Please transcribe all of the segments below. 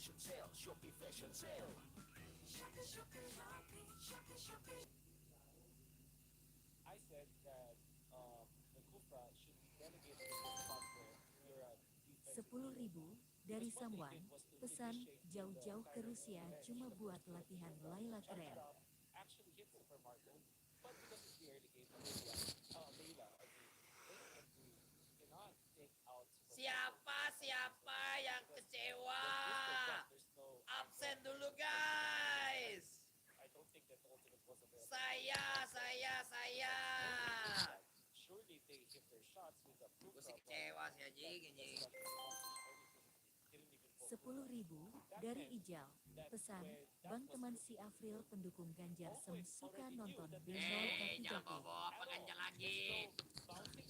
10.000 dari Samwan, pesan jauh-jauh ke Rusia cuma buat latihan Layla keren. Siapa yang kecewa? Absen dulu guys. Saya. Gue sih kecewa sih anjing. 10.000 dari Ijal, pesan Bang teman si Afril pendukung Ganjar suka nonton B0 tapi Jangan bawa apa Ganjar lagi. Thank you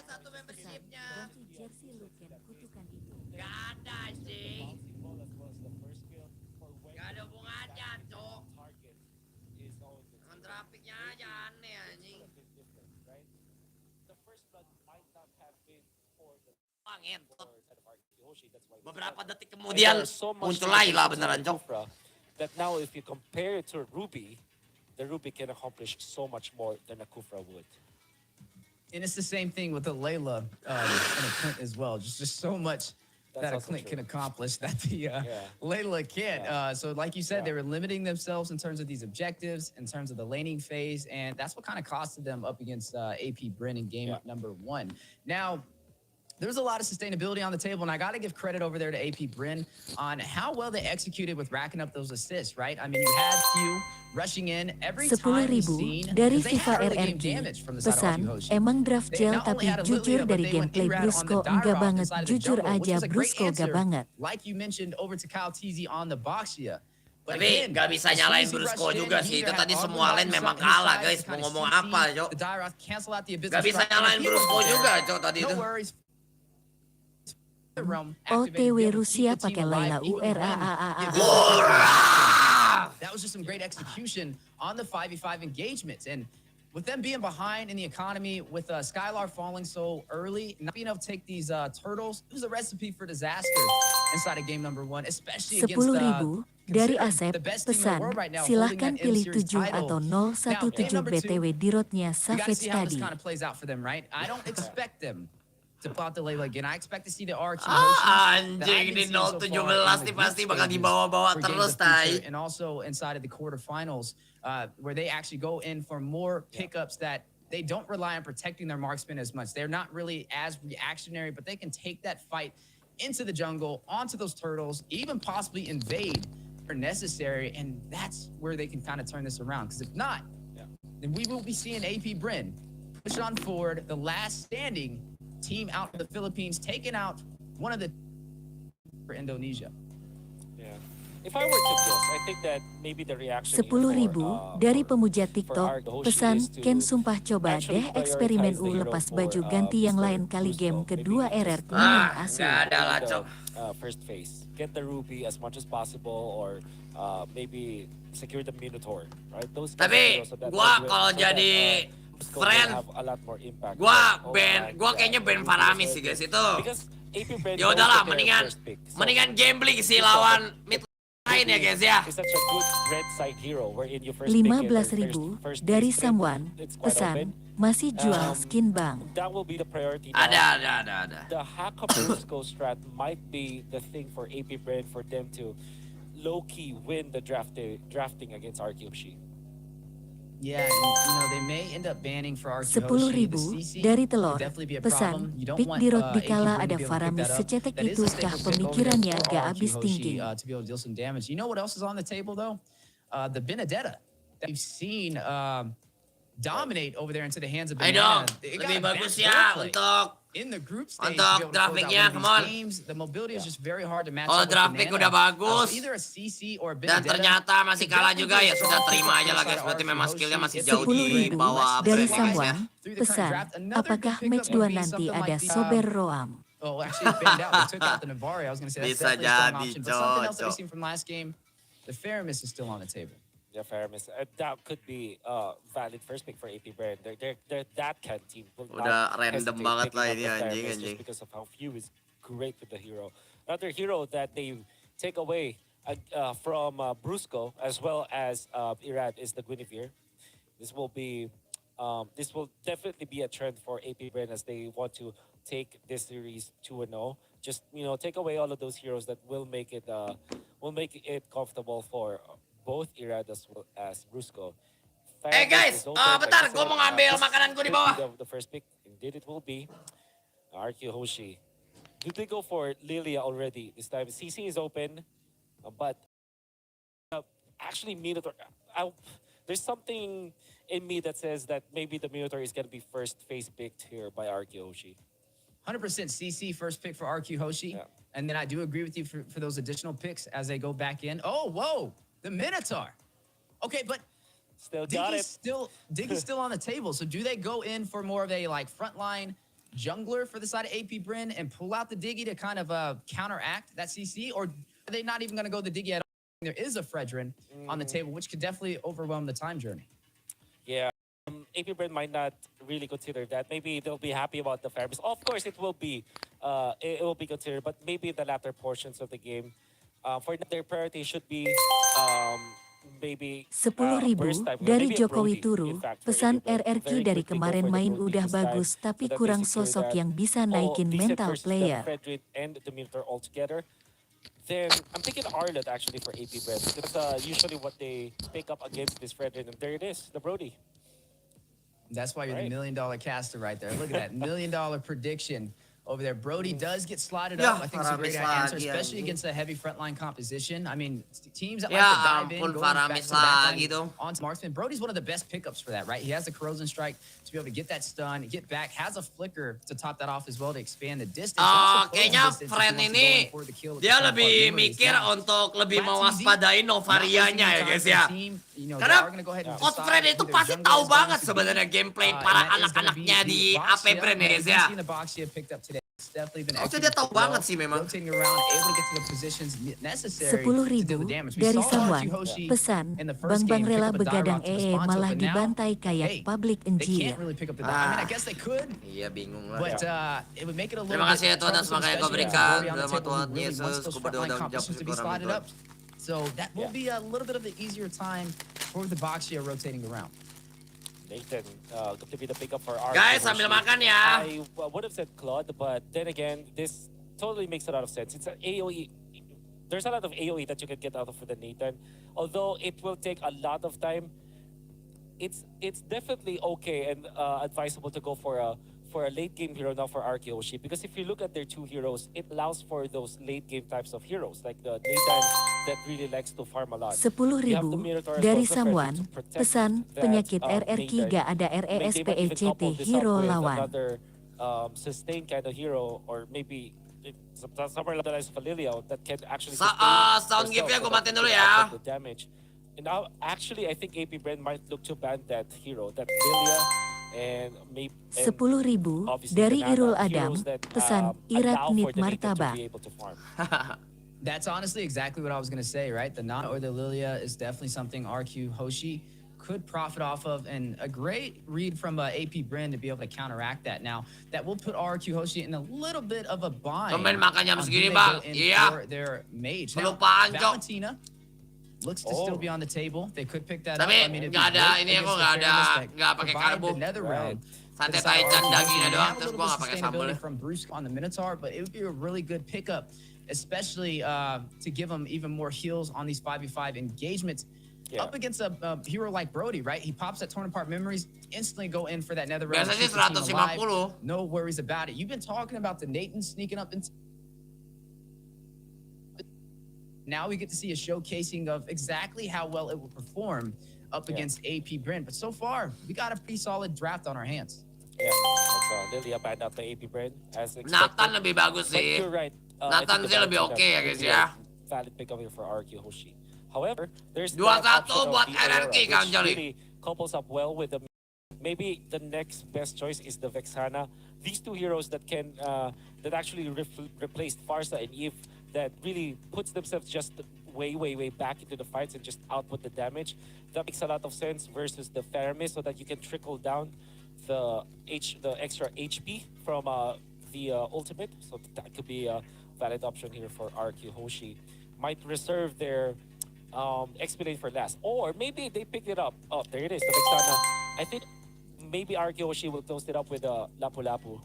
satu membershipnya. Ganti jersey Luken kutukan itu. Gak ada anjing. Gak ada hubungannya cok. Kontrafiknya aja aneh anjing. Ngentot. Beberapa detik kemudian muncul Layla beneran cok. That now if you compare it to Ruby, the Ruby can accomplish so much more than a Kufra would. And it's the same thing with the Layla and a Clint as well. Just so much that a Clint can accomplish that the Layla can't. So like you said, they were limiting themselves in terms of these objectives, in terms of the laning phase, and that's what kind of costed them up against AP BReenn in game number 1. Now, there's a lot of sustainability on the table, and I got to give credit over there to AP BReenn on how well they executed with racking up those assists, right? I mean, you had few rushing in every time we've seen, dari they FIFA had early game RRQ. damage from the side of Pesan, Hoshi. emang draft They gel not only tapi had a jujur Lilia, but dari they went gameplay A-Rat on Brusco the enggak Dyrok banget, inside of the jujur jungle, which aja was a great Brusco gak answer, banget. like you mentioned, over to Kyle TZ on the Boxia. Tapi gak bisa nyalain Brusco juga sih. Itu tadi semua lane memang kalah guys. Mau ngomong apa cok? Gak bisa nyalain Brusco juga cok tadi itu. OTW Rusia pakai Layla URAAAA. That was just some great execution on the 5v5 engagements. And with them being behind in the economy, with Skylar falling so early, not being able to take these turtles, it was a recipe for disaster inside of game number 1, especially against 10.000 dari Asep, pesan, silahkan pilih 7 atau 017 BTW di roadnya Savage tadi. I don't expect them to pull out the Layla again. I expect to see the RQ anjing di 017 nih pasti bakal dibawa-bawa terus tai. And also inside of the quarterfinals where they actually go in for more pickups that they don't rely on protecting their marksman as much. They're not really as reactionary, but they can take that fight into the jungle, onto those turtles, even possibly invade where necessary, and that's where they can kind of turn this around. Because if not, then we will be seeing AP BReenn push on forward, the last standing team out of the Philippines, taking out one of the for Indonesia. Yeah. If I were to guess, I think that maybe the reaction 10.000 dari pemuja TikTok, pesan Ken sumpah coba deh eksperimen lepas baju ganti yang lain kali game kedua RRQ yang asli. Gak ada lah cok. First phase, get the Ruby as much as possible, or maybe secure the Minotaur, right? Those. Tapi gua kalau jadi friend, gua kayaknya ban Faramis sih guys itu. Ya udahlah, mendingan gambling sih lawan mid lain ya guys ya. 15.000 dari Samwan, pesan masih jual skin bang. Ada. The Haka-Brusco strat might be the thing for AP BReenn for them to low-key win the drafting against RQC. Yeah, and, you know, they may end up banning for RQ 10.000 dari Telur, pesan pick di road dikala ada Faramis secetek itu kah pemikirannya gak habis thinking. To be able to deal some damage. You know what else is on the table though? The Benedetta that we've seen dominate over there into the hands of Benedetta. Lebih bagus ya untuk in the group stage, untuk grafiknya, come on. The mobility is just very hard to match Oh, up with grafik udah bagus. Either a CC or a Dan ternyata masih kalah juga ya, sudah terima aja lah guys. Berarti memang skillnya masih jauh di 10.000 bawah dari guys ya. Samwan, pesan apakah match 2 nanti ada Sober Roam? Oh, actually, it banned out. They took out the Navari. I was going to say that's Bisa definitely a strong jadi, option. But something else that Cok. we've seen from last game, the Faramis is still on the table. Yeah, fair miss. That could be valid first pick for AP BReenn. They're that kind of team. Will Udah not random hesitate banget picking lah up ini the anjing Faramis anjing. just because of how few is great with the hero. Another hero that they take away from Brusco as well as Irad is the Guinevere. This will be this will definitely be a trend for AP BReenn as they want to take this series 2-0. Just take away all of those heroes that will make it comfortable for both Irad as well as Brusco. Guys, bentar, gue mau ngambil makanan gue di bawah. The first pick, indeed it will be RQ Hoshi. Do they go for Lilia already this time? CC is open, but actually Minotaur. There's something in me that says that maybe the Minotaur is going to be first face picked here by RQ Hoshi. 100% CC first pick for RQ Hoshi. Yeah. And then I do agree with you for those additional picks as they go back in. Oh, whoa, the Minotaur. Okay, but Still got it. Diggy's still on the table. So do they go in for more of a like frontline jungler for the side of AP BReenn and pull out the Diggy to kind of counteract that CC? Or are they not even going to go the Diggy at all? There is a Fredrin on the table, which could definitely overwhelm the time journey. Yeah. AP BReenn might not really consider that. Maybe they'll be happy about the Faramis. Of course, it will be considered, but maybe the latter portions of the game, for their priority should be maybe 10.000 dari Jokowi Turu, pesan RRQ dari kemarin main udah bagus tapi kurang sosok yang bisa naikin mental player. And the Minotaur all together. Then I'm thinking Arlet actually for AP BReenn. That's usually what they pick up against this Fredrin, and there it is, the Brody. That's why you're the $1 million caster right there. Look at that $1 million prediction over there. Brody does get slotted up. I think it's a great answer, especially against a heavy frontline composition. I mean, teams that like to dive in, go back to back onto marksman. Brody's one of the best pickups for that, right? He has the corrosion strike to be able to get that stun, get back, has a flicker to top that off as well to expand the distance. Kayaknya friend ini dia lebih mikir untuk lebih mewaspadai Novarianya ya guys ya. Karena Coach Fred itu pasti tahu banget sebenarnya gameplay para anak-anaknya di AP BReenn ya guys ya. Oke, dia tahu banget sih memang. 10.000 dari Samuan, pesan, Bang rela begadang malah dibantai kayak public engineer. Iya bingung lah. Terima kasih ya Tuhan atas makanan yang kau berikan. Dalam Tuhan Yesus, ku berdoa dan menjawab syukur. So that will be a little bit of the easier time for the Boxia rotating around. Nathan, to be the pickup for our Guys, sambil makan ya. I would have said Claude, but then again, this totally makes a lot of sense. It's an AoE. There's a lot of AoE that you can get out of the Nathan. Although it will take a lot of time, it's definitely okay and advisable to go for a late game hero now for Arkeoshi, because if you look at their two heroes, it allows for those late game types of heroes like the Nathan that really likes to farm a lot. 10.000 dari Samuan, pesan, penyakit RRQ gak ada RESPECT hero lawan. Another sustained kind of hero, or maybe somewhere like Lilia that can actually sound give ya, gue matiin dulu ya. The damage. And now, actually, I think AP BReenn might look to ban that hero, that Lilia. And 10.000 dari Irul Adam, pesan, Irat Nit Martaba. That's honestly exactly what I was going to say, right? The Nana or the Lilia is definitely something RQ Hoshi could profit off of, and a great read from AP BReenn to be able to counteract that. Now, that will put RQ Hoshi in a little bit of a bind for their mage. Now, Valentina looks to still be on the table. They could pick that up. I mean, nggak ada ini aku nggak pakai karbo. Santai taichan dagingnya doang, terus gua nggak pakai sambal. From Bruce on the Minotaur, but it would be a really good pickup, especially to give them even more heals on these 5v5 engagements. Up against a hero like Brody, right? He pops that torn apart memories, instantly go in for that nether realm. No worries about it. You've been talking about the Nathan sneaking up into. Now we get to see a showcasing of exactly how well it will perform up against AP BReenn. But so far, we got a pretty solid draft on our hands. Yeah, that's Lilia banned out by AP BReenn as expected. Nathan lebih bagus sih. You're right. Nathan sih lebih oke ya guys ya. Valid pickup here for RQ Hoshi. However, there's 2-1 buat RRQ kan Jolly. Really couples up well with the. Maybe the next best choice is the Vexana these two heroes that can that actually replaced Farsa and Eve, that really puts themselves just way back into the fights and just output the damage. That makes a lot of sense versus the Faramis, so that you can trickle down the extra HP from the ultimate. So that could be a valid option here for RQ Hoshi. Might reserve their XP lane for last, or maybe they pick it up. Oh, there it is, the Vexana. I think maybe RQ Hoshi will toast it up with a Lapu Lapu.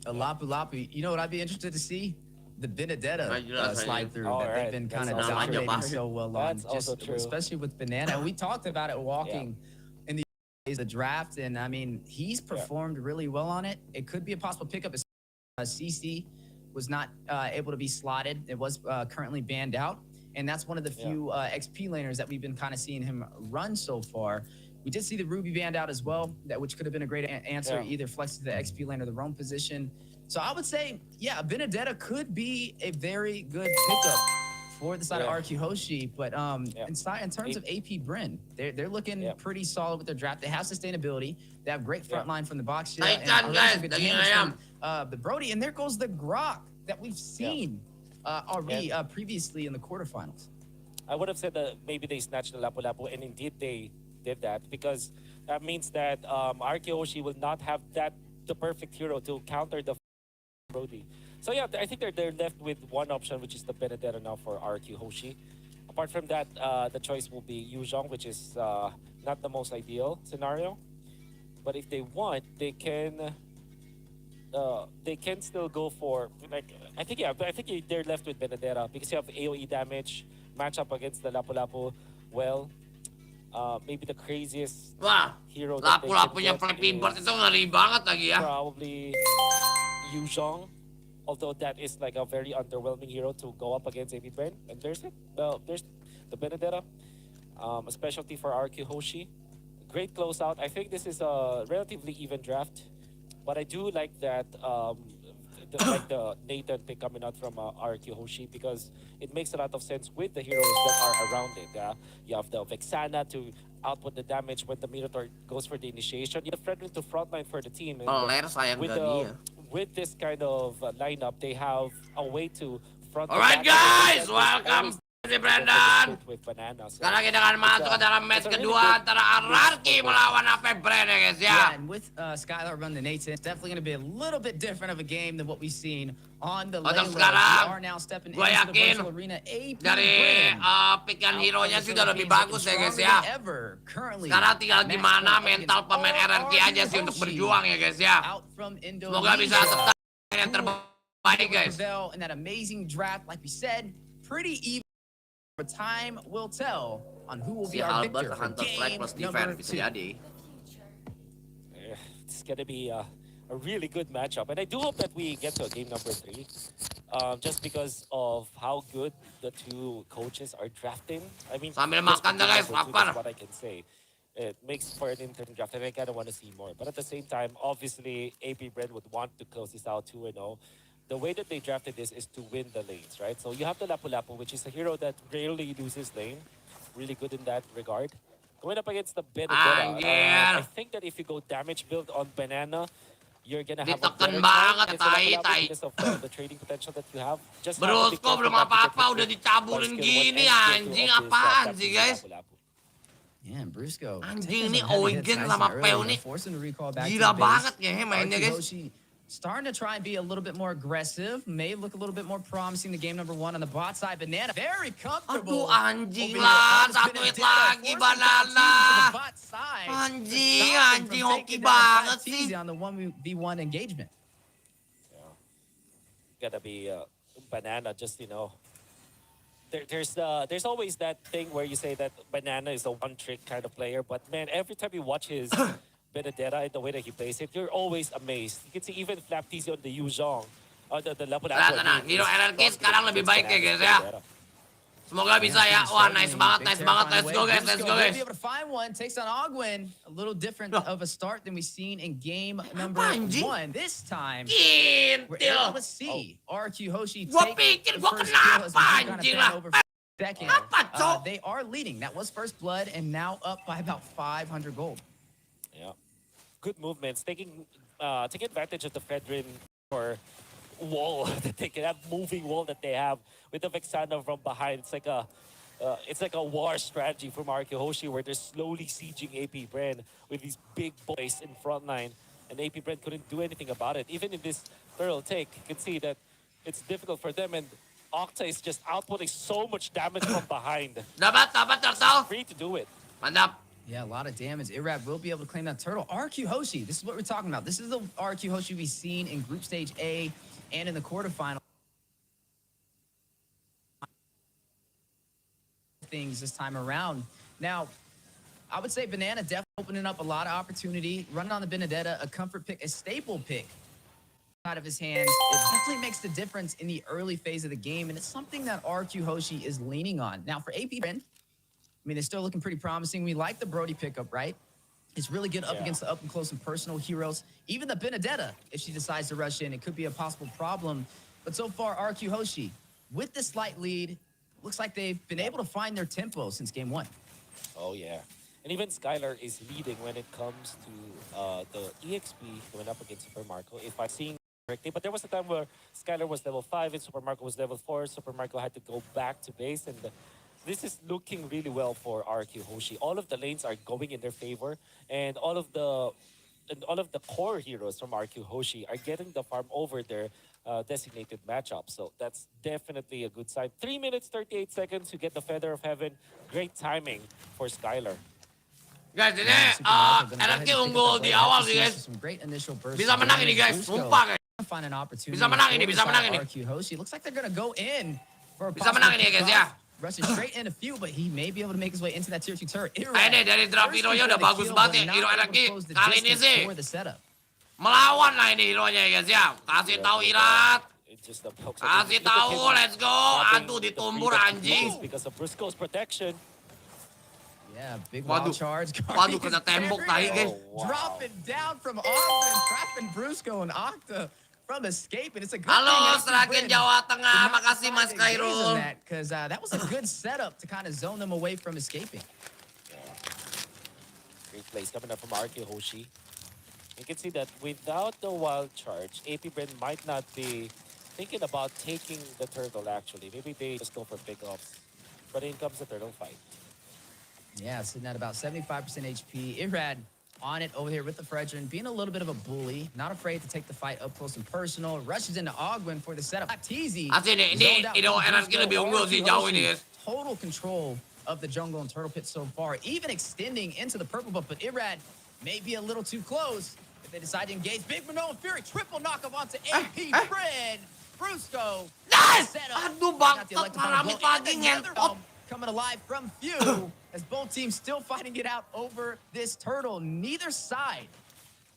A Lapu Lapu. You know what I'd be interested to see? The Benedetta slide through that they've been kind of dominating so well on, also true. Especially with Banana. We talked about it walking in the draft, and I mean, he's performed really well on it. It could be a possible pickup. CC was not able to be slotted. It was currently banned out, and that's one of the few XP laners that we've been kind of seeing him run so far. We did see the Ruby banned out as well, which could have been a great answer, either flex to the XP lane or the roam position. So I would say, yeah, Benedetta could be a very good pickup for the side of RQ Hoshi. But in terms of AP BReenn, they're looking pretty solid with their draft. They have sustainability. They have great front line from the box shell. The Brody, and there goes the Grok that we've seen already previously in the quarterfinals. I would have said that maybe they snatched the Lapu Lapu, and indeed they did that, because that means that RQ Hoshi will not have the perfect hero to counter the Brody. So yeah, I think they're left with one option, which is the Benedetta now for RQ Hoshi. Apart from that, the choice will be Yu Zhong, which is not the most ideal scenario. But if they want, they can still go for, like, I think they're left with Benedetta, because you have AoE damage, match up against the Lapu Lapu. Well, maybe the craziest hero that they can get is probably Yu Zhong, although that is like a very underwhelming hero to go up against AP BReenn. And there's it. Well, there's the Benedetta, a specialty for RQ Hoshi. Great closeout. I think this is a relatively even draft, but I do like that the Nathan pick coming out from RQ Hoshi, because it makes a lot of sense with the heroes that are around it. You have the Vexana to output the damage when the Minotaur goes for the initiation. You have Fredrin to frontline for the team. And with this kind of lineup, they have a way to front. Alright guys, welcome si Brendan. Sekarang kita akan masuk ke dalam match kedua antara RRQ melawan AP BReenn ya guys ya. Yeah, and with Skylar running the Nathan, it's definitely going to be a little bit different of a game than what we've seen on the Layla. We are now stepping into the virtual arena. AP dari pick-an hero-nya sih udah lebih bagus ya guys ya. Sekarang tinggal gimana mental pemain RRQ aja sih untuk berjuang ya guys ya. Semoga bisa tetap yang terbaik guys. And that amazing draft, like we said, pretty even. Time will tell on who will be our victor for game number 2. It's gonna be a really good matchup, and I do hope that we get to game number 3, just because of how good the two coaches are drafting. I mean, sambil makan na guys, lapar. What I can say. It makes for an intern draft, and I kind of want to see more. But at the same time, obviously, AP BReenn would want to close this out 2-0. The way that they drafted this is to win the lanes, right? So you have the Lapu Lapu, which is a hero that rarely loses lane. Really good in that regard. Going up against the Benedetta, I think that if you go damage build on Banana, you're gonna have a better chance because of the trading potential that you have. Brusko, belum apa-apa udah dicabulin gini, anjing apaan sih guys? Yeah, and Brusco. Anjing ini Oigen sama Peu nih. Gila banget ya mainnya guys. Starting to try and be a little bit more aggressive. May look a little bit more promising to game number 1 on the bot side. Banana very comfortable. Aduh anjing lah, satu hit lagi Banana. Anjing hoki banget sih. On the 1v1 engagement. Yeah. Gotta be Banana, just, you know. There's always that thing where you say that Banana is a one-trick kind of player, but man, every time you watch his Benedetta and the way that he plays it, you're always amazed. You can see even Flaptizi on the Yu Zhong. The Lapu Lapu. Hero RRQ sekarang lebih baik ya guys ya. Semoga bisa ya. Wah, nice banget. Let's go guys. Be able to find one. Takes on Ogwin. A little different of a start than we've seen in game number 1. This time, we're able to see RQ Hoshi take the first kill as we kind of been over for a second. They are leading. That was first blood, and now up by about 500 gold. Yeah. Good movements, taking take advantage of the Fredrin or wall that they can have, moving wall that they have with the Vexana from behind. It's like a war strategy from Arkihoshi where they're slowly sieging AP BReenn with these big boys in front line, and AP BReenn couldn't do anything about it. Even in this thorough take, you can see that it's difficult for them, and Octa is just outputting so much damage from behind. Dapat, Turtle. Free to do it. Mantap. Yeah, a lot of damage. Irad will be able to claim that turtle. RQ Hoshi, this is what we're talking about. This is the RQ Hoshi we've seen in Group Stage A and in the quarterfinal. Things this time around. Now, I would say Banana definitely opening up a lot of opportunity. Running on the Benedetta, a comfort pick, a staple pick out of his hands. It definitely makes the difference in the early phase of the game, and it's something that RQ Hoshi is leaning on. Now, for AP BReenn, I mean, they're still looking pretty promising. We like the Brody pickup, right? It's really good up against the up and close and personal heroes. Even the Benedetta, if she decides to rush in, it could be a possible problem. But so far, RQ Hoshi, with this slight lead, looks like they've been able to find their tempo since game one. Oh, yeah. And even Skylar is leading when it comes to the EXP going up against Super Marco, if I'm seeing correctly. But there was a time where Skylar was level 5 and Super Marco was level 4. Super Marco had to go back to base, and this is looking really well for RQ Hoshi. All of the lanes are going in their favor, and all of the core heroes from RQ Hoshi are getting the farm over their designated matchup. So that's definitely a good sign. 3 minutes, 38 seconds to get the Feather of Heaven. Great timing for Skylar. Guys, ini RRQ unggul di awal sih guys. Bisa menang ini guys, sumpah guys. Bisa menang ini, bisa menang ini. RQ Hoshi looks like they're gonna go in for a Bisa menang ini guys ya. Rushing straight in a few, but he may be able to make his way into that tier 2 turret. Ini dari draft hero-nya udah bagus banget ya, hero RRQ. Kali ini sih melawan lah ini hero-nya ya guys ya. Kasih tahu Irat. Kasih tahu, let's go. Aduh, ditumbur anjing. Because of Brusco's protection. Yeah, big wild charge. Waduh, kena tembok tadi guys. Dropping down from Ogden, trapping Brusco and Octa from escaping. It's a good Halo, Seragen Jawa Tengah. Makasih Mas Khairul. Because that was a good setup to kind of zone them away from escaping. Great plays coming up from RQ Hoshi. You can see that without the wild charge, AP BReenn might not be thinking about taking the turtle actually. Maybe they just go for pickups. But in comes the turtle fight. Yeah, sitting at about 75% HP. Irad on it over here with the Fredrin, being a little bit of a bully, not afraid to take the fight up close and personal. Rushes into Ogwin for the setup. Teasy. Ini RRQ lebih unggul sih jauh ini guys. Total control of the jungle and turtle pit so far, even extending into the purple buff, but Irad may be a little too close if they decide to engage. Big Manoa Fury, triple knockoff onto AP BReenn. Brusco. Nice! Aduh, bangsat, maramit lagi ngentot. Coming alive from Few as both teams still fighting it out over this turtle. Neither side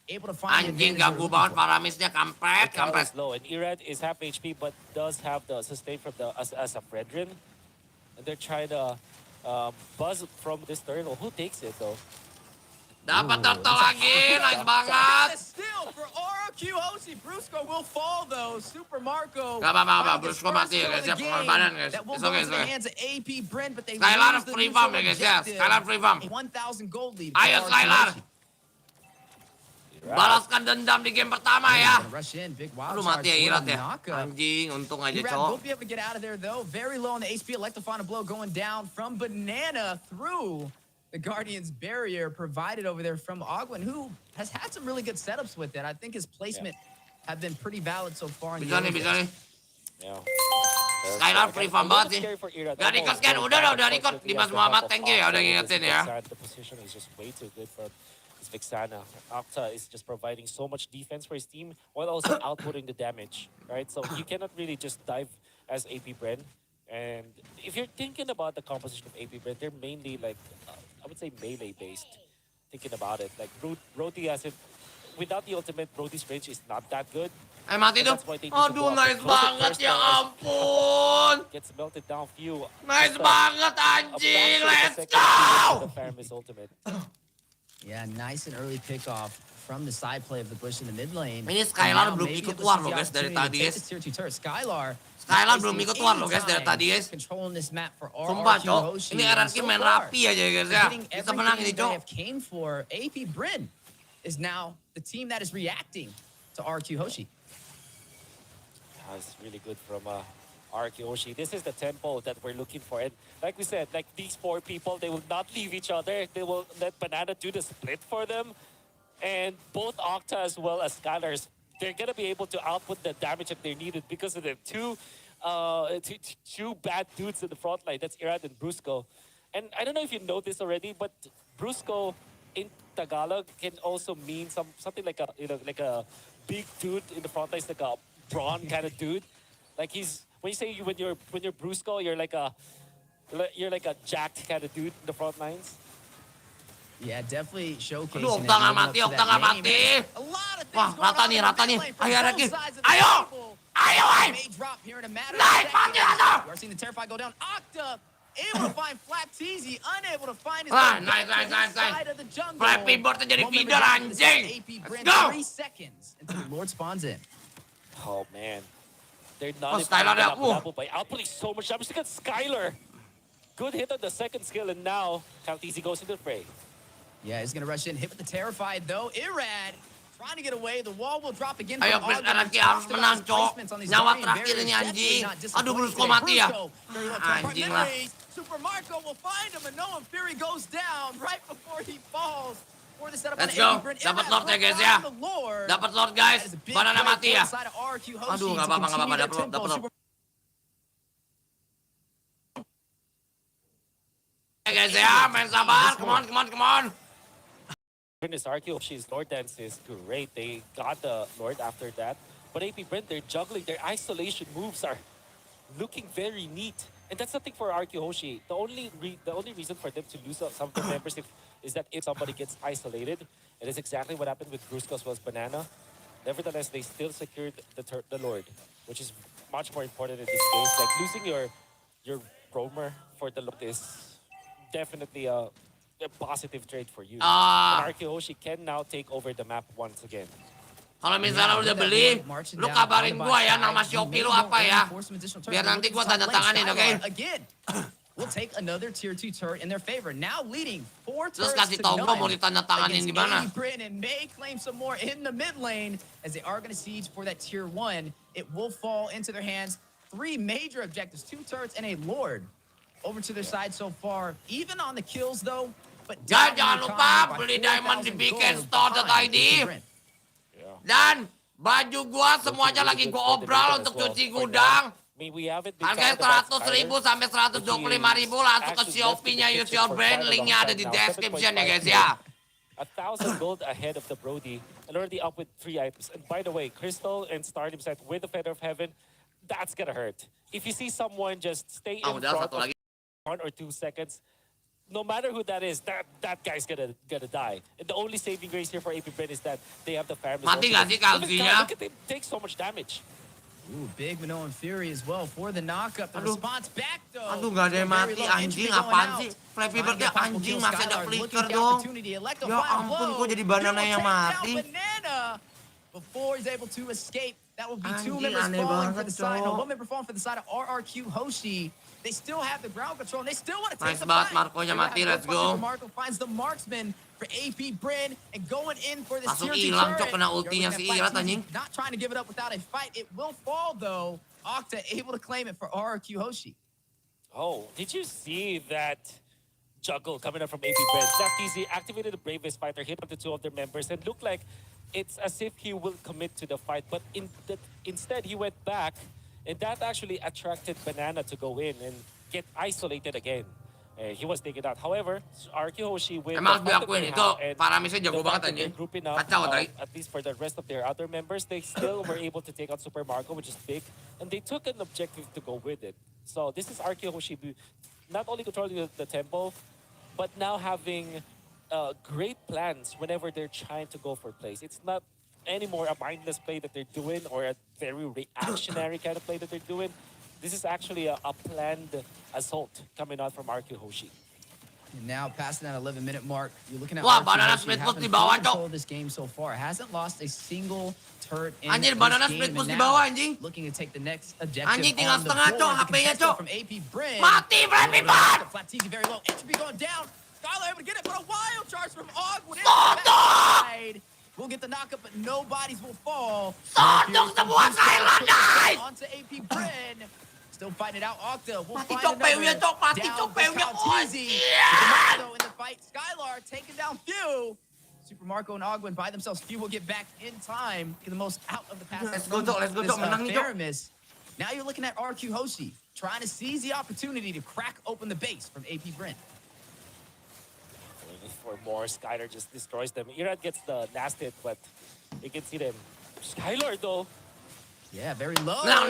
able to find Anjing, ganggu banget Paramisnya, kampret, kampret. Low, and Irad is half HP but does have the sustain from the as a Fredrin. And they're trying to buzz from this turtle. Who takes it though? Dapat turtle lagi, nice banget. Still for RQ Hoshi, Brusco will fall though. Super Marco. Gak apa-apa, Brusco mati ya guys ya, pengorbanan guys. It's okay, it's okay. Skylar free farm ya guys ya, Skylar free farm. 1,000 gold lead. Ayo Skylar. Balaskan dendam di game pertama ya. Aduh mati ya Irat ya. Anjing, untung aja cowok. Will be able to get out of there though. Very low on the HP. Electrifying blow going down from Banana through the Guardian's barrier provided over there from Ogwin, who has had some really good setups with it. I think his placement have been pretty valid so far. Bisa nih. Yeah. Skylar free farm banget sih. Udah record kan? Udah record. Dimas Muhammad, thank you ya udah ngingetin ya. The position is just way too good for this Vexana. Octa is just providing so much defense for his team while also outputting the damage, right? So you cannot really just dive as AP BReenn. And if you're thinking about the composition of AP BReenn, they're mainly like, I would say melee based. Thinking about it, like Brody has it. Without the ultimate, Brody's range is not that good. Mati tuh. Aduh, nice banget ya ampun. Gets melted down few. Nice banget anjing, let's go. Yeah, nice and early pickoff from the side play of the Bush in the mid lane. Ini Skylar belum ikut war loh guys dari tadi guys. Skylar belum ikut war loh guys dari tadi guys. Sumpah cok, ini RRQ main rapi aja guys ya. Bisa menang ini cok. Came for AP BReenn. is now the team that is reacting to RQ Hoshi. That's really good from RQ Hoshi. This is the tempo that we're looking for. And like we said, like these 4 people, they will not leave each other. They will let Banana do the split for them. And both Octa as well as Skylers, they're going to be able to output the damage that they needed because of the two bad dudes in the front line. That's Irad and Brusco. And I don't know if you know this already, but Brusco in Tagalog can also mean something like a big dude in the front line, like a brawn kind of dude. Like when you're Brusco, you're like a jacked kind of dude in the front lines. Yeah, definitely showcasing Aduh, it, Okta nggak living up mati, to Okta that nggak name. mati. A lot of things Wah, going rata on nih, in rata the nih. lane from Ayo, both lagi. sides of the Ayo! table. Ayo, It ay! may drop here in a matter Naik, of mati, seconds. ano? We are seeing the Terrify go down. Octa able to find Flat Teasy, unable to find his Ah, way nice, back to nice, his nice. side of the jungle. Flappy Bird tuh jadi Moment feeder, rejected for the anjing. AP Let's BReenn, go. 3 seconds until the Lord spawns in. Oh, man. They're not Oh, even Skylar gonna ya, double by outputting so much damage. Look at Skylar. Good hit on the second skill, and now Easy goes into the fray. Yeah, he's going to rush in. Hit with the Terrified, though. Irad trying to get away. The wall will drop again. Ayo, from please, Ogden. Araki We harus talked about menang, his Cok. placements on these Nyawa Guardian terakhir barriers. ini, Definitely anjing. not Aduh, disappointing Brusco today. mati ya. Brusco, very low top Anjing part lah. mid-range. Super Marco will find him, and Noah Fury goes down right before he falls. For the setup Let's on go. AP BReenn. Dapat Irad Lord ya, will guys, ya. find the Lord. Dapat Lord, That guys. is a big Banana play mati for ya. the side of RQ Hoshi Aduh, nggak to apa-apa, nggak continue apa-apa. their Dapat Lord, tempo. dapat Lord. Super Hey, guys, ya. Main sabar. Come on, come on, come on. Goodness, RQ Hoshi's Lord Dance is great. They got the Lord after that. But AP BReenn, they're juggling. Their isolation moves are looking very neat. And that's the thing for RQ Hoshi. The only reason for them to lose some of their members is that if somebody gets isolated. It is exactly what happened with Brusco as well as Banana. Nevertheless, they still secured the Lord, which is much more important in this case. Like losing your roamer for the Lord is definitely a positive trade for you. Ah. And RQ Hoshi can now take over the map once again. Kalau misalnya udah beli, lu kabarin gua ya nama Shopee lu apa ya. Biar nanti gua tanda tanganin, oke? Again, we'll take another tier 2 turret in their favor. Now leading 4 Terus turrets kasih to tahu gua none mau ditanda tanganin di mana. against AP BReenn, and may claim some more in the mid lane as they are going to siege for that tier 1. It will fall into their hands. 3 major objectives, 2 turrets and a Lord over to their side so far. Even on the kills though, but Dan down in jangan the lupa economy by beli diamond di 4,000 Beacon gold Store.id. behind AP BReenn. Dan baju gua semuanya lagi gua obral untuk cuci gudang. Harganya 100.000 sampai 125.000. Langsung ke Shopee-nya Use Your Brain. Linknya ada di description ya guys ya. 1,000 gold ahead of the Brody and already up with 3 items. And by the way, Crystal and Stardom said with the Feather of Heaven, that's gonna hurt. If you see someone just stay in front Satu of lagi. 1 or 2 seconds, no matter who that is, that guy's gonna die. And the only saving grace here for AP BReenn is that they have the farm. Mati gak sih Kalsinya? Look at him take so much damage. Ooh, big Minoan Fury as well for the knockup. The response back though. Aduh, gak ada yang mati, anjing, apaan sih? Flappy Bird ya anjing, masih ada flicker dong. Ya ampun, kok jadi banana yang mati? Before he's able to escape, that will be 2 Anjing, members aneh falling for banget, the side. No, Cok. 1 member falling for the side of RRQ Hoshi. They still have the ground control, and they still want to take Nice the banget, fight. Marco-nya They're mati, gonna have let's no go. fight. Marco finds the marksman for AP BReenn and going in for this Langsung tier 2 hilang, Cok, turret. kena You're ultinya looking si at Irat, Flat anjing. Teasy not trying to give it up without a fight. It will fall though. Octa able to claim it for RRQ Hoshi. Oh, did you see that juggle coming up from AP BReenn? That easy activated the bravest fighter, hit up the 2 of their members, and looked like it's as if he will commit to the fight. But instead, he went back, and that actually attracted Banana to go in and get isolated again. He was taken out. However, RQ Hoshi with Emang the harus diakuin itu, Paramisnya jago banget anjing. grouping up, Kacau, Tari. at least for the rest of their other members, they still were able to take out Super Marco, which is big, and they took an objective to go with it. So this is RQ Hoshi not only controlling the tempo, but now having great plans whenever they're trying to go for plays. It's not anymore a mindless play that they're doing or a very reactionary kind of play that they're doing. This is actually a planned assault coming out from RQ Hoshi. And now passing that 11-minute mark, you're looking at Wah, RQ Banana Hoshi Split Push having di bawah, full control Cok. of this game so far. Hasn't lost a single turret in Anjir, this Banana game. Split Push And di bawah, now anjing. looking to take the next objective Anjing, tinggal on the setengah, board. Cok, The HP-nya, contestant Cok. from AP BReenn. Mati, Flappy Bird! Flat Teasy very low. Entropy going down. Skylar able to get it, but a wild charge from Ogwood. Sodok! We'll get the knockup, but no bodies will fall. Sodok semua Skylar, guys! Onto AP BReenn. Still fighting it out. Octa will Mati find copeunya, another. Cok. Mati Down copeunya. goes Oh, Calteezy. shit! In the fight, Skylar taking down Few. Super Marco and Ogwin by themselves. Few will get back in time, get the most out of the pass. Let's go, Cok. Let's go, Cok. Menang nih, Cok. Miss. Now you're looking at RQ Hoshi, trying to seize the opportunity to crack open the base from AP BReenn. For more, Skylar just destroys them. Irad gets the last hit, but you can see them. Skylar, though. Yeah, very low. No.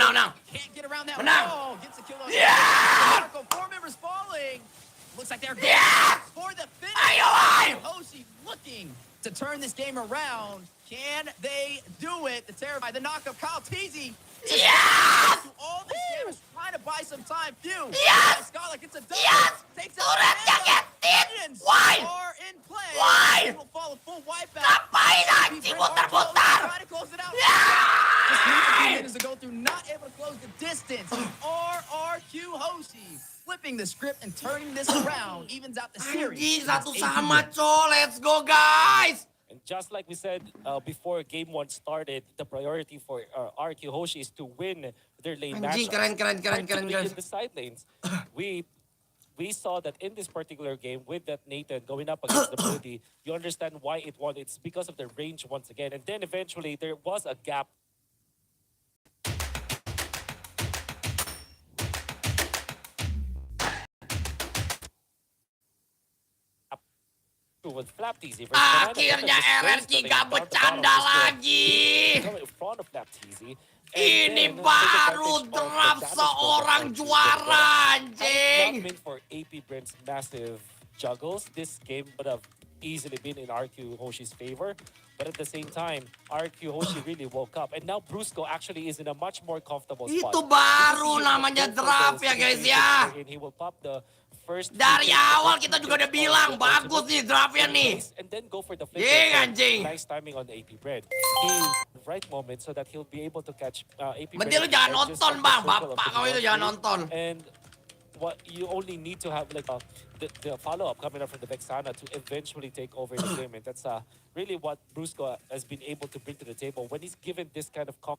Can't get around that Menang. wall. Gets a kill on Yeah! Marco. 4 members falling. Looks like they're going Yeah! for the finish. Ayo! Hoshi looking to turn this game around. Can they do it? The terrify, the knockup, Calteezy. Yes! All this damage, trying to buy some time. Few. Yes! Scarlet gets a double. Yes! Takes Turretnya ngetit! Minions Why? are in play. Why? It will fall a full wipeout. Ngapain anjing muter-muter? Trying to close it out. Yay! Just needs a few minutes to go through, not able to close the distance. RRQ Hoshi flipping the script and turning this around, evens out the series. Anjing, satu against sama, AP BReenn. Cok. Let's go, guys! And just like we said before game 1 started, the priority for RQ Hoshi is to win their lane Anjing, matchup. keren. Particularly in the side lanes. We saw that in this particular game with that Nathan going up against the Brody, you understand why it won. It's because of the range once again. And then eventually there was a gap. With Flap TZ versus Banana. Akhirnya RRQ Coming gak down the bercanda bottom of the lagi. coming in front of Flap TZ. Ini baru draft seorang juara, anjing. Not meant for AP BREENN's massive juggles. This game would have easily been in RQ Hoshi's favor. But at the same time, RQ Hoshi really woke up. And now Brusco actually is in a much more comfortable spot. Itu baru namanya draft ya, guys ya. And he will pop the first Dari awal kita juga udah bilang, bagus nih draftnya nih. And then go for the flip. Anjing. Nice timing on the AP BReenN. He right moment so that he'll be able to catch AP Mending lu BReenN jangan just nonton, at the Bang. circle of Bapak the kamu itu jangan nonton. And what you only need to have like the follow-up coming up from the Vexana to eventually take over the game. And that's really what Brusco has been able to bring to the table when he's given this kind of Compra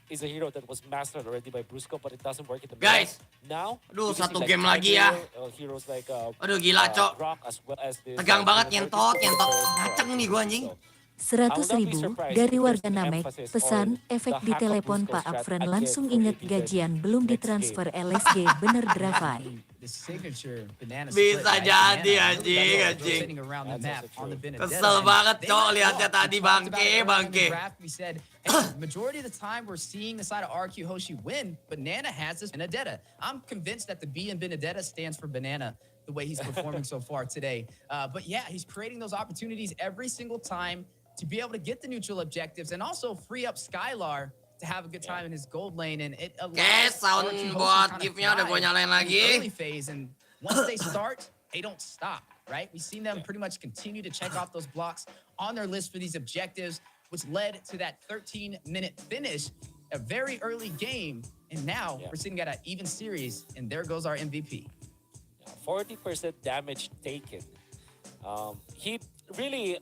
is a hero that was mastered already by Brusco, but it doesn't work in the Guys. Now, Aduh, you can satu see, game lagi ya. heroes like Aduh, gila, Cok. Rock as well as this, Tegang banget, Universal nyentot. Super Ngaceng nih gua, anjing. 100.000 dari warga Namek, pesan, efek di telepon Pak Upfriend langsung inget gajian belum ditransfer LSG bener Dravai. The signature banana Bisa split, right? jadi, Banana anjing, rotating anjing. around the map on the Benedetta. Kesel banget, They Cok, let lihatnya go. tadi, We talked about bangke, it earlier in the bangke. draft. We said, hey, majority of the time we're seeing the side of RQ Hoshi win. Banana has this Benedetta. I'm convinced that the B in Benedetta stands for banana, the way he's performing so far today. But yeah, he's creating those opportunities every single time to be able to get the neutral objectives and also free up Skylar to have a good time in his gold lane. And it allows sound RQ Hoshi buat to kind of gift-nya udah gua thrive nyalain in the lagi. early phase. And once they start, they don't stop, right? We've seen them pretty much continue to check off those blocks on their list for these objectives, which led to that 13-minute finish, a very early game. And now we're sitting at an even series, and there goes our MVP. 40% damage taken. He really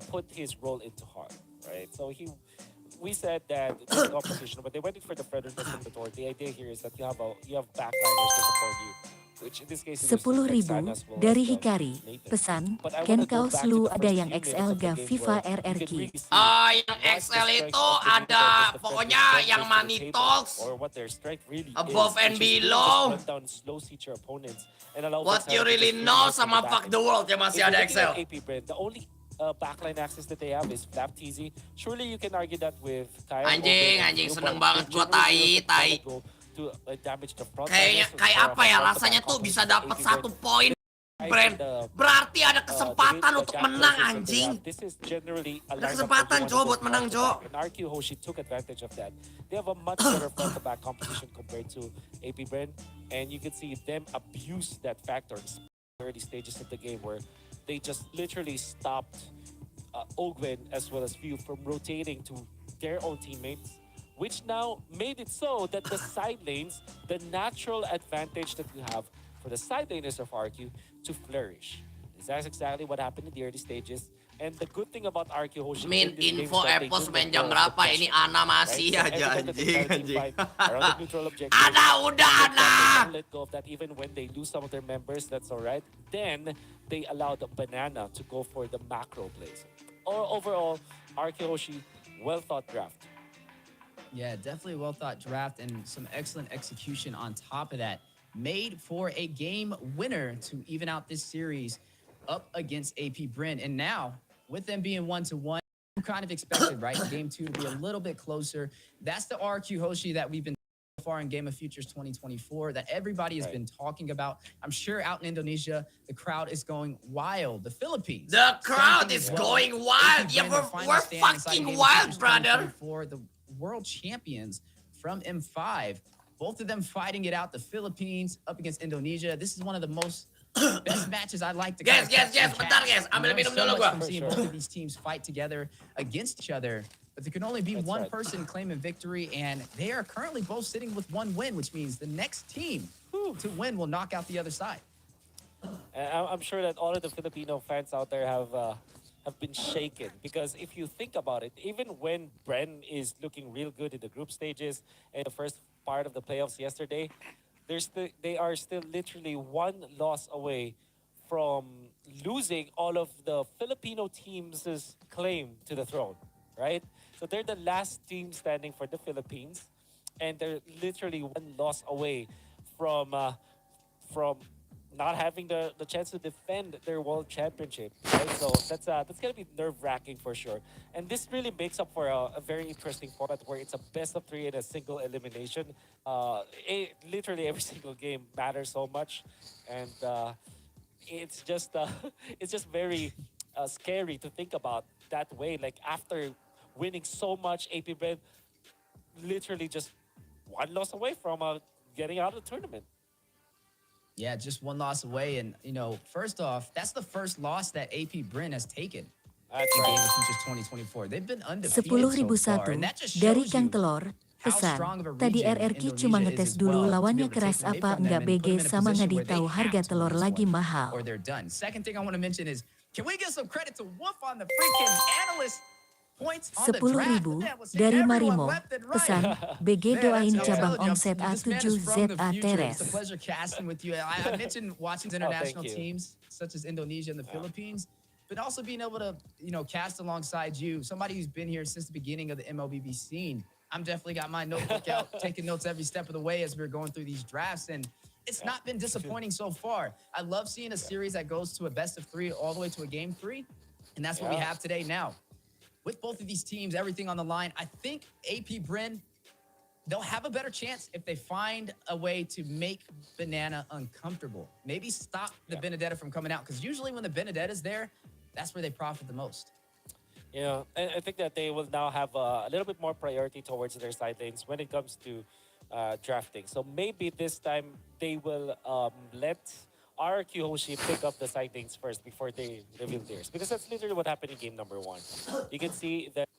put his role into heart, right? So we said that it's a competition, but they went in for the Predator from the door. The idea here is that you have backliners to support you, which in this case is 10.000 dari Hikari, pesan, Ken Kaos lu ada yang XL ga FIFA RRQ. Yang XL itu ada, pokoknya yang Money Talks, above and below. What you really know sama Fuck the World yang masih ada XL. The only backline access that they have is Flap TZ. Surely you can argue that with Kaya. Anjing, seneng banget gua tai. Kayaknya kayak apa ya, rasanya tuh bisa dapat 1 poin BReenN. Berarti ada kesempatan untuk menang, anjing. Ada kesempatan, Jo, buat menang, Jo. And RQ Hoshi took advantage of that. They have a much better front-to-back competition compared to AP BReenN, and you can see them abuse that factor in early stages of the game where they just literally stopped Ogwen as well as Few from rotating to their own teammates which now made it so that the side lanes, the natural advantage that you have for the side laners of RQ to flourish. That's exactly what happened in the early stages. And the good thing about RQ Hoshi Min in this game is info that they Epos do main not jam go berapa? the Ini pressure, Ana right? masih So aja every time that they try to team anjing. fight around the neutral objective, Ana udah they Ana. don't let go of that even when they lose some of their members. That's all right. Then they allow the banana to go for the macro plays. Or overall, RQ Hoshi, well thought draft. Yeah, definitely well thought draft and some excellent execution on top of that. Made for a game winner to even out this series up against AP BReenn. And now, with them being 1-1, kind of expected, right? Game 2 to be a little bit closer. That's the RQ Hoshi that we've been so far in Game of Futures 2024 that everybody has been talking about. I'm sure out in Indonesia, the crowd is going wild. The Philippines. The crowd same thing is as well. going wild. AP Yeah, BReenn, the final we're stand inside fucking Game of wild, Futures brother. 2024, the world champions from M5. Both of them fighting it out. The Philippines up against Indonesia. This is one of the most best matches I like to Guys, catch guys, and bentar, catch. guys. You Ambil learn minum so dulu much gua. from seeing For both sure. of these teams fight together against each other. But there can only be That's one right. person claiming victory, and they are currently both sitting with one win, which means the next team to win will knock out the other side. And I'm sure that all of the Filipino fans out there have been shaken because if you think about it, even when BReenn is looking real good in the group stages and the first part of the playoffs yesterday, they are still literally one loss away from losing all of the Filipino teams' claim to the throne, right? So they're the last team standing for the Philippines, and they're literally one loss away from not having the chance to defend their world championship, right? So that's gonna be nerve-wracking for sure. And this really makes up for a very interesting format where it's a best of 3 in a single elimination. Literally every single game matters so much, and it's just it's just very scary to think about that way. Like after winning so much, AP BReenn literally just one loss away from getting out of the tournament. Yeah, just one loss away. And, you know, first off, that's the first loss that AP BReenn has taken That's in Game right. of Futures 2024. They've been undefeated so far. 10.001 And that just dari shows Kang you Telor. how Pesan, strong of a tadi region RRQ Indonesia cuma is ngetes as dulu well, to be lawannya able to take keras them away apa from them nggak and put BG them in a sama position nggak where they tahu have harga to win telur this lagi one, mahal. or they're done. Second thing I want to mention is, can we get some credit to Wolf on the freaking analyst points on the draft? 10.000 That was dari everyone Marimo. left and right. Pesan, BG Man, doain I'm cabang telling you, omset this man is from the A7ZA future. It's a Teres. pleasure casting with you. I mentioned watching international you. teams such as Indonesia and the Philippines, but also being able to, you know, cast alongside you, somebody who's been here since the beginning of the MLBB scene. I'm definitely got my notebook out, taking notes every step of the way as we're going through these drafts, and it's not been disappointing so far. I love seeing a series that goes to a best of 3 all the way to a game 3, and that's what we Yeah. have today now. With both of these teams, everything on the line, I think AP BReenn, they'll have a better chance if they find a way to make Banana uncomfortable. Maybe stop the Benedetta from coming out, because usually when the Benedetta's there, that's where they profit the most. Yeah, I think that they will now have a little bit more priority towards their side lanes when it comes to drafting. So maybe this time they will let RQ Hoshi pick up the side lanes first before they reveal theirs. Because that's literally what happened in game number 1. You can see that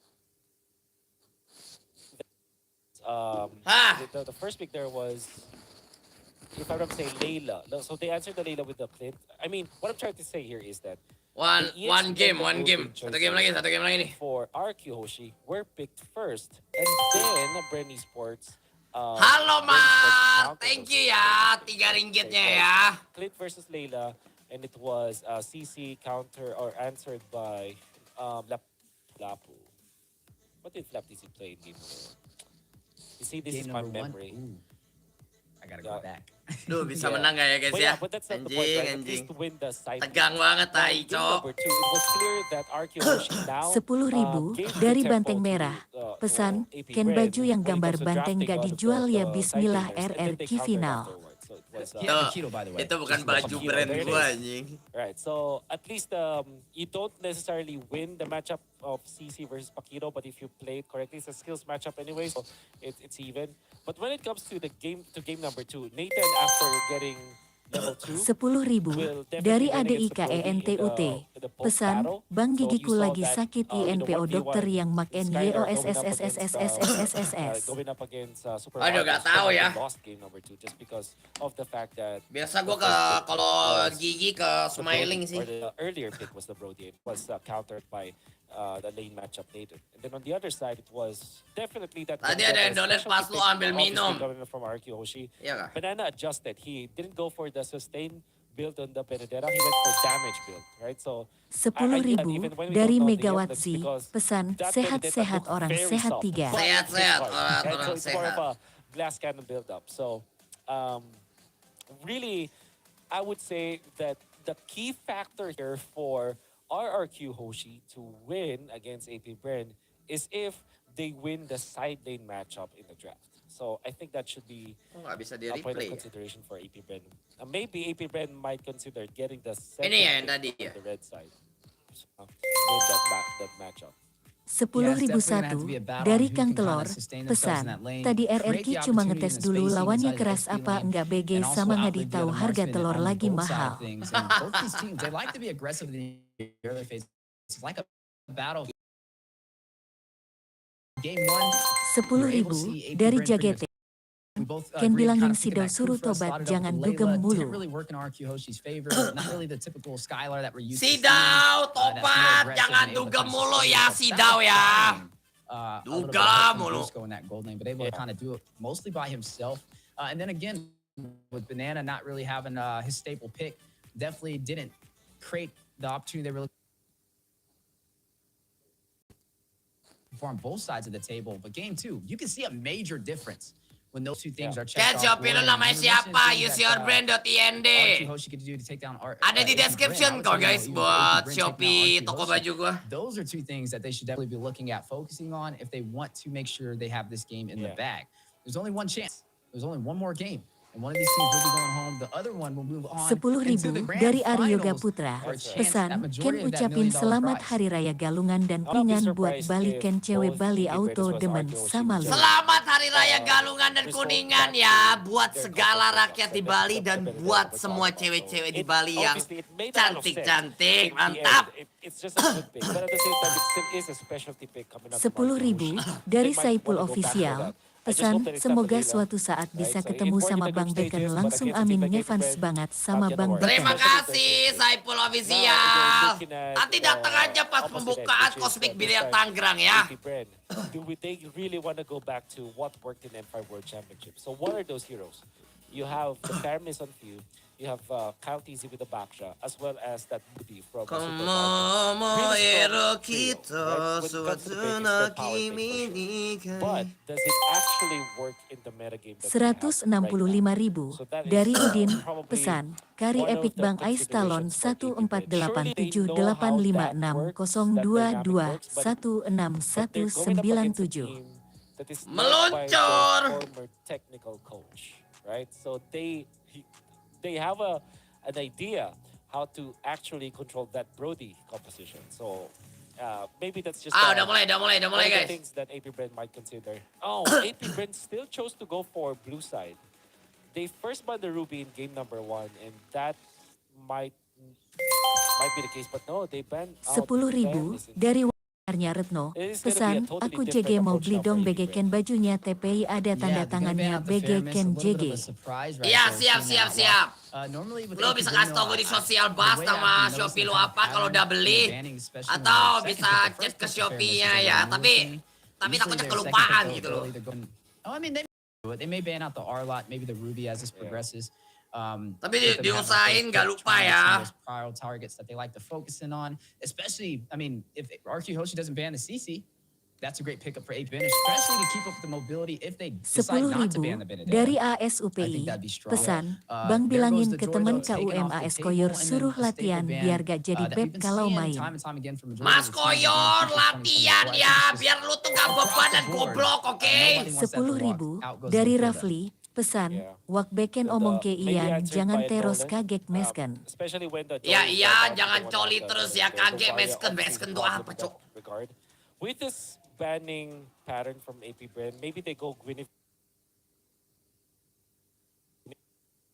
the first pick there was, if I'm not saying, Layla. So they answered the Layla with the Clint. I mean, what I'm trying to say here is that One game. choices Satu game lagi nih. for RQ Hoshi were picked first, and then BReenn Sports. Halo, Mar. Thank you ya, 3 ringgitnya ya. Clint versus Layla, and it was CC counter or answered by Lapu. What did Flap DC play in game number 1? You see, this Game is my number 1. memory. Ooh, I gotta go Yeah. back. Duh, bisa Yeah. menang gak ya guys But ya? yeah, but that's not the point, right? At Anjing. least to win the side. Tegang banget Now, tai, in game Cok. number 2, it was clear that RQ Hoshi now 10.000 gave the dari tempo Banteng to, Merah. Pesan, AP Ken BReenn baju yang when it gambar comes to banteng drafting gak out of dijual the ya side bismillah laners, and then they RRQ countered final. afterwards. So it was, He had the keto, by the way. Itu bukan Just baju Paquito, brand there it gua is. anjing. Right, so at least you don't necessarily win the matchup of CC versus Paquito, but if you play it correctly, it's a skills matchup anyway, so it's even. But when it comes to game number 2, Nathan, after getting level 2, 10.000 will dari definitely win against the Brody ADIKENTUT. in the post Pesan, battle. Bang So you gigiku saw lagi that, sakit INPO 1v1, dokter yang makin Skylar YOSSSSSSSSS. going up against Super Aduh, Mario. gak tahu Super ya. Mario lost game number 2 just because of the fact that Biasa gue the first pick kalau was Gigi ke the Smiling Brody, sih. or the earlier pick was the Brody. It was countered by the lane matchup Nathan. And then on the other side, it was definitely that. Tadi ada yang donate pas lu ambil minum. From RQ Hoshi. Iya kah? Banana adjusted. He didn't go for the sustain build on the Benedetta. He went for damage build, right? So 10.000 dari Megawatt Z. Pesan, that sehat-sehat Benedetta orang looked very sehat soft, 3. but Sehat-sehat hits hard, orang- right? orang So it's more sehat. of a glass cannon build up. So really, I would say that the key factor here for RRQ Hoshi to win against AP BReenn is if they win the side lane matchup in the draft. So I think that should be Oh, nggak bisa a point of di-replay. consideration for AP BReenn. Maybe AP BReenn might consider getting the second Ini ya yang pick tadi on ya? the red side. Win that matchup. 10.001 dari Kang Telor. Pesan, tadi RRQ cuma ngetes dulu lawannya keras apa enggak BG sama ngadi tahu harga telur lagi mahal. Game 1, 10.000 dari Jagete. Ken bilangin si Daw suruh tobat jangan dugem mulu. Sidau, tobat, jangan dugem mulu ya Sidau ya. Duga mulu. Mostly by himself. And then again, with Banana not really having his staple pick, definitely didn't create the opportunity they really for on both sides of the table. But game 2, you can see a major difference when those two things are checked off. Ketchup, itu namanya siapa? Use your brand.ind. Ada di description kok guys buat Shopee toko baju gua. Those are two things that they should definitely be looking at, focusing on if they want to make sure they have this game in the bag. There's only one chance. There's only one more game. And one of these teams will be going home. The other one will move on 10.000 dari Aryoga Putra. Pesan, Ken ucapin selamat Hari Raya Galungan dan Kuningan buat balik Ken cewek Bali auto demen sama lu. Selamat Hari Raya Galungan dan Kuningan ya buat segala rakyat di Bali dan buat semua cewek-cewek di Bali yang cantik-cantik. Mantap. It's just a good pick, but at the same time, it still is a specialty pick coming up. 10.000 dari Saipul Official. Pesan, semoga suatu saat bisa ketemu sama Bang Beken langsung amin ngefans banget sama Bang Beken. Terima kasih Saipul Official. Nanti datang aja pas pembukaan Cosmic Biliar Tangerang ya. Do they really want to go back to what worked in M5 World Championship? So what are those heroes? You have the Paramis on Few. You have Kyle TZ with the backshot, as well as that Moody from Super Mario. But does it actually work in the metagame? 165.000 dari Udin. Pesan, Kari Epic Bang Ais Talon 1487850202161197. Meluncur. Former technical coach, right? So they have an idea how to actually control that Brody composition. So maybe that's just Udah mulai one of the guys. things that AP BReenn might consider. Oh, AP BReenn still chose to go for blue side. They first banned the Ruby in game number 1, and that might be the case. But no, they banned 10.000 dari Warnya Retno. Pesan, aku JG mau beli dong BG Ken bajunya TPI ada tanda tangannya BG Ken JG. Iya siap. Lo bisa kasih tau gue di sosial bus sama Shopee lo apa kalau udah beli. Atau bisa chat ke Shopee-nya ya. Tapi takutnya kelupaan gitu loh. Oh, I mean, they may ban out the R lot, maybe the Ruby as this progresses. Tapi diusahain nggak lupa ya. Prior targets that they like to focus in on, especially, I mean, if RQ Hoshi doesn't ban the CC, that's a great pickup for AP BReenn, especially to keep up with the mobility if they decide not to ban the 10.000 Benedetta. dari ASUPI. Pesan, Bang bilangin ke temen KUM AS Koyor suruh latihan biar gak jadi beb kalau main. Mas Koyor latihan ya biar lu tuh gak beban dan goblok, oke? 10.000 dari Rafli. Pesan, wak beken omong ke Ian, jangan teros kaget mesken. Iya, jangan coli terus ya, kaget mesken tuh apa cok? With this banning pattern from AP BReenn, maybe they go Gwyneth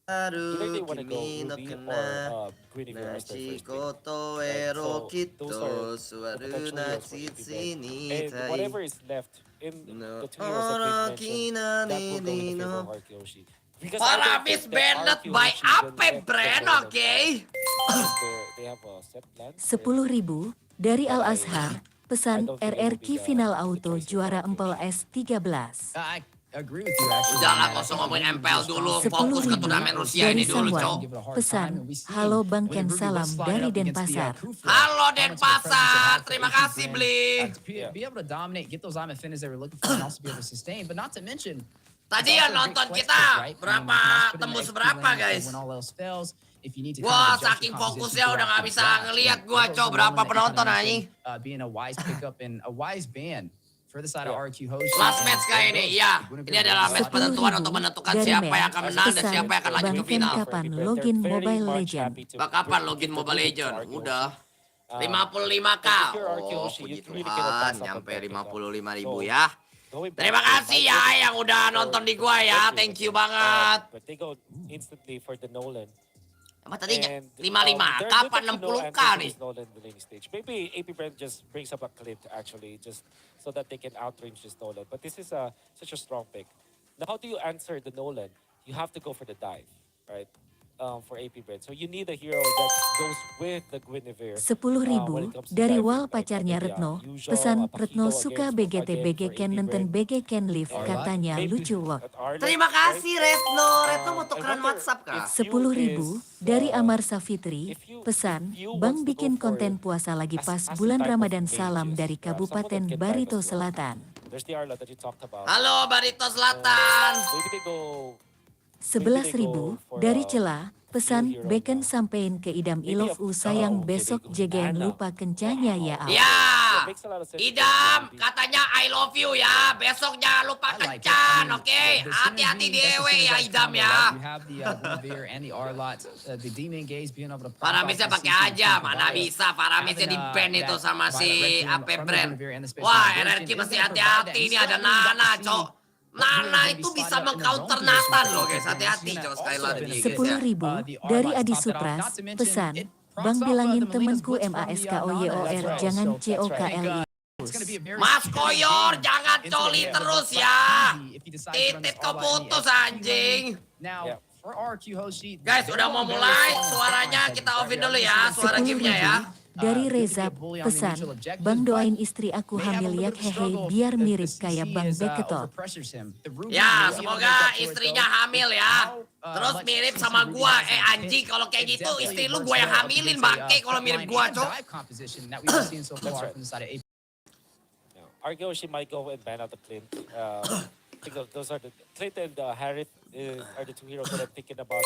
either they want to go Ruby or Guinevere as their first pick. Right? So those are the potential heroes for AP BReenn. And whatever is left in the two heroes that we mentioned, that will go in the favor of Arkeyoshi. Because I don't Paramis think that banned by Arkeyoshi will AP let the BReenn, Nolan oke? They have a set plan. 10.000 dari Al-Azhar, pesan RRQ final auto juara empel S13. I agree with you actually. Udahlah, man. kau usah ngomongin MPL dulu, 10.000 fokus ke turnamen Rusia dari ini dulu, Samwan, Cok. pesan, halo Bang Ken, salam dari Denpasar. Halo Denpasar, terima kasih Bli. To be able to dominate, get those diamond finishes they were looking for, and also be able to sustain. But not to mention, Tadi yang nonton kita berapa tembus berapa guys? Wah, saking fokusnya udah nggak bisa ngelihat gua, Cok, berapa penonton anjing. Being a wise pickup and a wise ban for the side of RQ Hoshi. Last match kayak ini, iya. Ini adalah match penentuan untuk menentukan siapa yang akan menang dan siapa yang akan lanjut ke final. Kapan login Mobile Legend? Kapan login Mobile Legend? Udah. 55k. Oh, puji Tuhan, nyampe 55.000 ya. Terima kasih ya yang udah nonton di gua ya. Thank you banget. But they go instantly for the Nolan. Apa tadi? And, 55k apa 60k nih? Nolan in the laning stage. Maybe AP BReenn just brings up a clip actually, just so that they can outrange this Nolan. But this is such a strong pick. Now, how do you answer the Nolan? You have to go for the dive, right? For AP BReenn. So you need a hero that goes with the Guinevere. 10.000 dari Wal pacarnya Retno, pesan Retno suka BGT BG Ken nenten BG Ken live, katanya lucu wak. Terima kasih Retno. Retno mau tukeran WhatsApp kah? 10.000 dari Amar Safitri, pesan Bang bikin konten puasa lagi pas bulan Ramadan, salam dari Kabupaten Barito Selatan. There's the Arla that you talked about. Halo Barito Selatan. Maybe they go 11.000 dari Celah, pesan Beken sampein ke Idam Ilov sayang besok JGN lupa kencanya ya. Ya, Idam katanya I love you ya. Besok jangan lupa kencan, oke? Hati-hati di EW ya Idam ya. Paramisnya pakai aja, mana bisa Paramisnya di ban itu sama si AP BReenn. Wah, RRQ mesti hati-hati, ini ada Nana, Cok. Nana itu bisa mengcounter Nathan loh guys, hati-hati Cok, sekali lagi guys ya. 10.000 dari Adi Supras, pesan Bang bilangin temenku MASKOYOR jangan COKLI. Mas Koyor, jangan coli terus ya. Titit kau putus anjing. Guys, udah mau mulai, suaranya kita offin dulu ya, suara gamenya ya. Dari Reza, pesan Bang doain istri aku hamil ya hehe biar mirip kayak Bang Beketot. Ya, semoga istrinya hamil ya. Terus mirip sama gua. Anjing, kalau kayak gitu istri lu gua yang hamilin bangke kalau mirip gua, Cok. Arkeyoshi might go and ban out the Clint. I think those are the Clint and Harith are the two heroes that I'm thinking about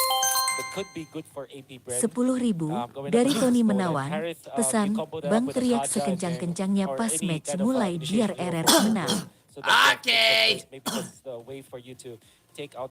that could be good for AP BReenn. 10.000 dari Tony Menawan, pesan Bang teriak sekencang-kencangnya pas match mulai biar RR menang. Oke. Maybe that's the way for you to take out